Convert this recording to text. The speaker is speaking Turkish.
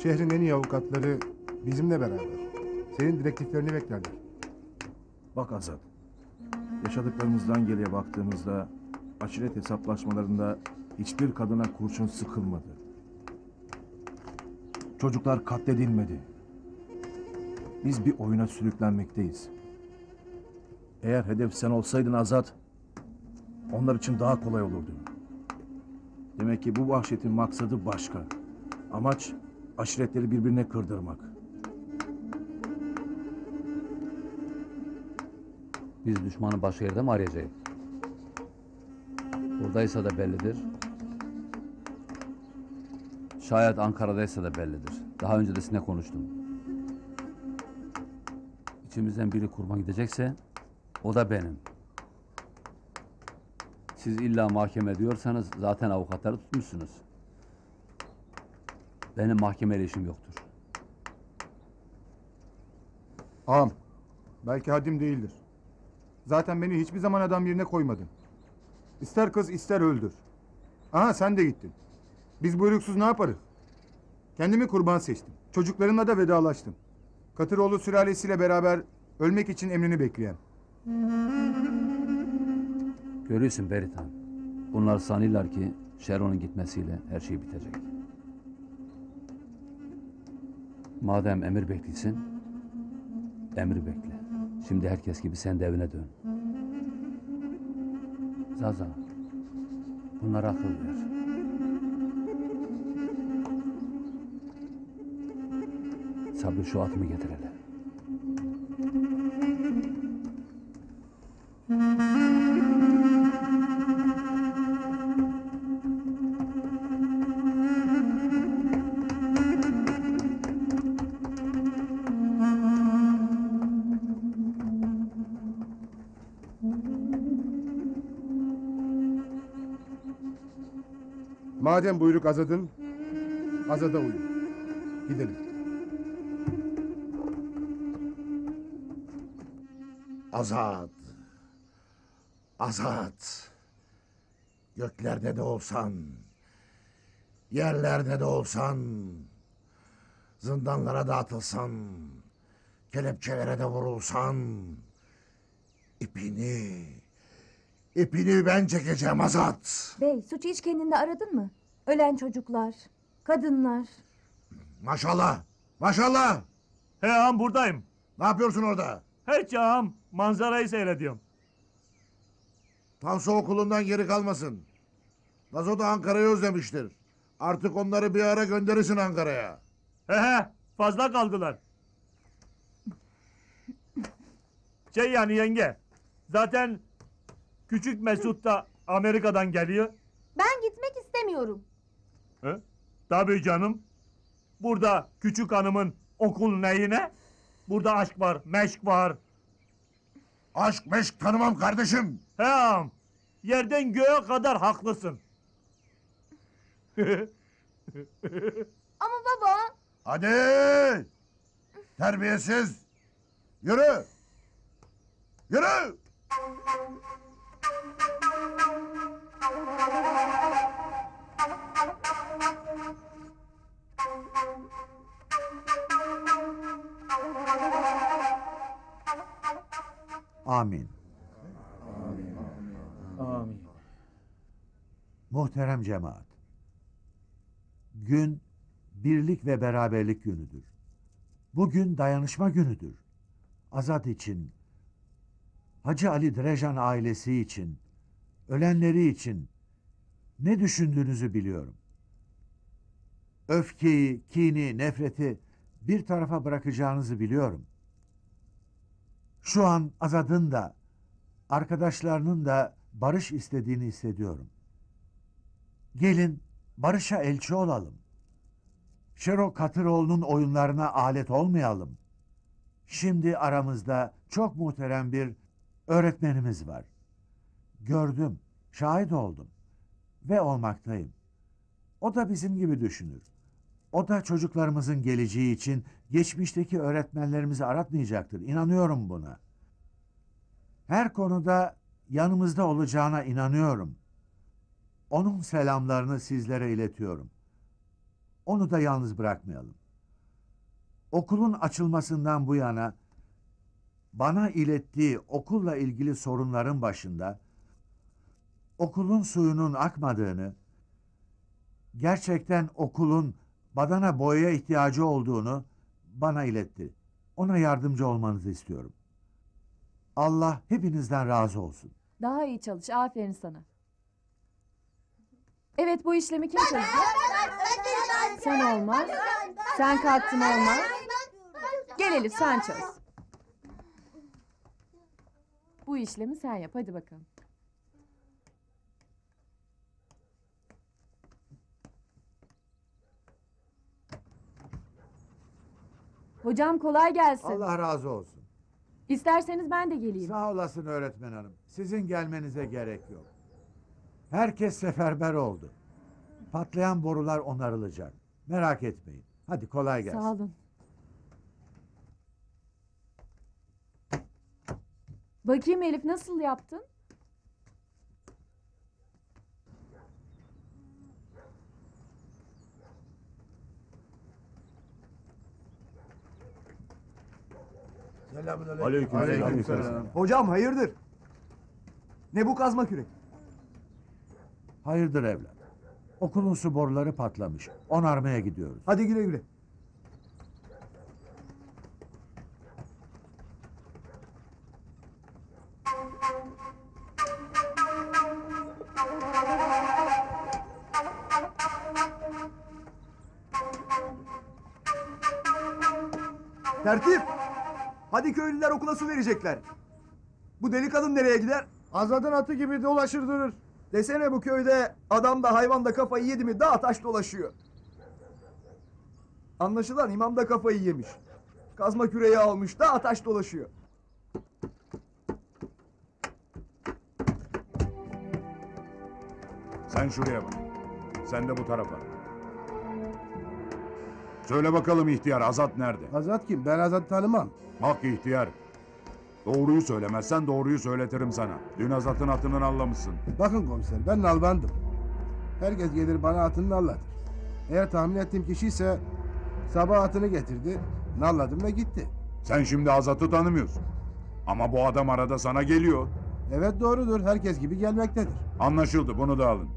Şehrin en iyi avukatları bizimle beraber. Senin direktiflerini beklerler. Bak Azat, yaşadıklarımızdan geriye baktığımızda aşiret hesaplaşmalarında hiçbir kadına kurşun sıkılmadı. Çocuklar katledilmedi. Biz bir oyuna sürüklenmekteyiz. Eğer hedef sen olsaydın Azat, onlar için daha kolay olurdu. Demek ki bu vahşetin maksadı başka. Amaç aşiretleri birbirine kırdırmak. Biz düşmanı başka yerde mi arayacağız? Buradaysa da bellidir. Şayet Ankara'daysa da bellidir. Daha önce de sizinle konuştum. İçimizden biri kurban gidecekse o da benim. Siz illa mahkeme diyorsanız zaten avukatları tutmuşsunuz. Benim mahkemeyle işim yoktur. Ağam, belki haddim değildir. Zaten beni hiçbir zaman adam yerine koymadın. İster kız ister öldür. Aha sen de gittin. Biz buyruksuz ne yaparız? Kendimi kurban seçtim. Çocuklarımla da vedalaştım. Katıroğlu sülalesiyle beraber ölmek için emrini bekleyen. Görüyorsun Beritan. Bunlar sanırlar ki Şeron'un gitmesiyle her şey bitecek. Madem emir bekliyorsun, emri bekle. Şimdi herkes gibi sen de evine dön. Zaza, bunlara akıl ver. Sabri şu atımı getir hele. Madem buyruk Azad'ın, Azad'a uyun. Gidelim. Azat. Azat. Göklerde de olsan, yerlerde de olsan, zindanlara da atılsan, kelepçelere de vurulsan, ipini ben çekeceğim Azat. Bey, suçu hiç kendinde aradın mı? Ölen çocuklar, kadınlar. Maşallah, maşallah. He ağam buradayım. Ne yapıyorsun orada? Hiç ağam manzarayı seyrediyorum. Tansu okulundan geri kalmasın. Nazo da Ankara'yı özlemiştir. Artık onları bir ara gönderirsin Ankara'ya. He fazla kaldılar. Yani yenge. Zaten küçük Mesut da Amerika'dan geliyor. Ben gitmek istemiyorum. He? Tabii canım. Burada küçük hanımın okul neyine? Burada aşk var, meşk var. Aşk meşk tanımam kardeşim. He ağam. Yerden göğe kadar haklısın. Ama baba... Hadi! Terbiyesiz! Yürü! Yürü! Amin. Amin. Muhterem cemaat. Gün birlik ve beraberlik günüdür. Bugün dayanışma günüdür. Azat için, Hacı Ali Drejan ailesi için, ölenleri için ne düşündüğünüzü biliyorum. Öfkeyi, kini, nefreti bir tarafa bırakacağınızı biliyorum. Şu an Azad'ın da, arkadaşlarının da barış istediğini hissediyorum. Gelin barışa elçi olalım. Şero Katıroğlu'nun oyunlarına alet olmayalım. Şimdi aramızda çok muhterem bir öğretmenimiz var. Gördüm, şahit oldum ve olmaktayım. O da bizim gibi düşünür. O da çocuklarımızın geleceği için geçmişteki öğretmenlerimizi aratmayacaktır. İnanıyorum buna. Her konuda yanımızda olacağına inanıyorum. Onun selamlarını sizlere iletiyorum. Onu da yalnız bırakmayalım. okulun açılmasından bu yana bana ilettiği okulla ilgili sorunların başında okulun suyunun akmadığını, gerçekten okulun badana boyaya ihtiyacı olduğunu bana iletti. Ona yardımcı olmanızı istiyorum. Allah hepinizden razı olsun. Daha iyi çalış. Aferin sana. Evet, bu işlemi kim çözecek? Sen olmaz. Sen kalktın olmaz. Gel Elif, sen çöz. Bu işlemi sen yap. Hadi bakalım. Hocam kolay gelsin. Allah razı olsun. İsterseniz ben de geleyim. Sağ olasın öğretmen hanım. Sizin gelmenize gerek yok. Herkes seferber oldu. Patlayan borular onarılacak. Merak etmeyin. Hadi kolay gelsin. Sağ olun. Bakayım Elif, nasıl yaptın? Aleykümselam. Hocam hayırdır? Ne bu kazma kürek? Hayırdır evlat? Okulun su boruları patlamış. Onarmaya gidiyoruz. Hadi güle güle. Tertip! Hadi köylüler okula su verecekler. Bu deli kadın nereye gider? Azad'ın atı gibi dolaşır durur. Desene bu köyde adam da hayvan da kafayı yedi mi dağ taş dolaşıyor. Anlaşılan imam da kafayı yemiş. Kazma küreği almış dağ taş dolaşıyor. Sen şuraya bak. Sen de bu tarafa. Söyle bakalım ihtiyar, Azat nerede? Azat kim? Ben Azat'ı tanımam. Bak ihtiyar. Doğruyu söylemezsen doğruyu söyletirim sana. Dün Azat'ın atını nallamışsın. Bakın komiser, ben nalbandım. Herkes gelir bana atını nallatır. Eğer tahmin ettiğim kişi ise sabah atını getirdi, nalladım ve gitti. Sen şimdi Azat'ı tanımıyorsun. Ama bu adam arada sana geliyor. Evet doğrudur, herkes gibi gelmektedir. Anlaşıldı, bunu da alın.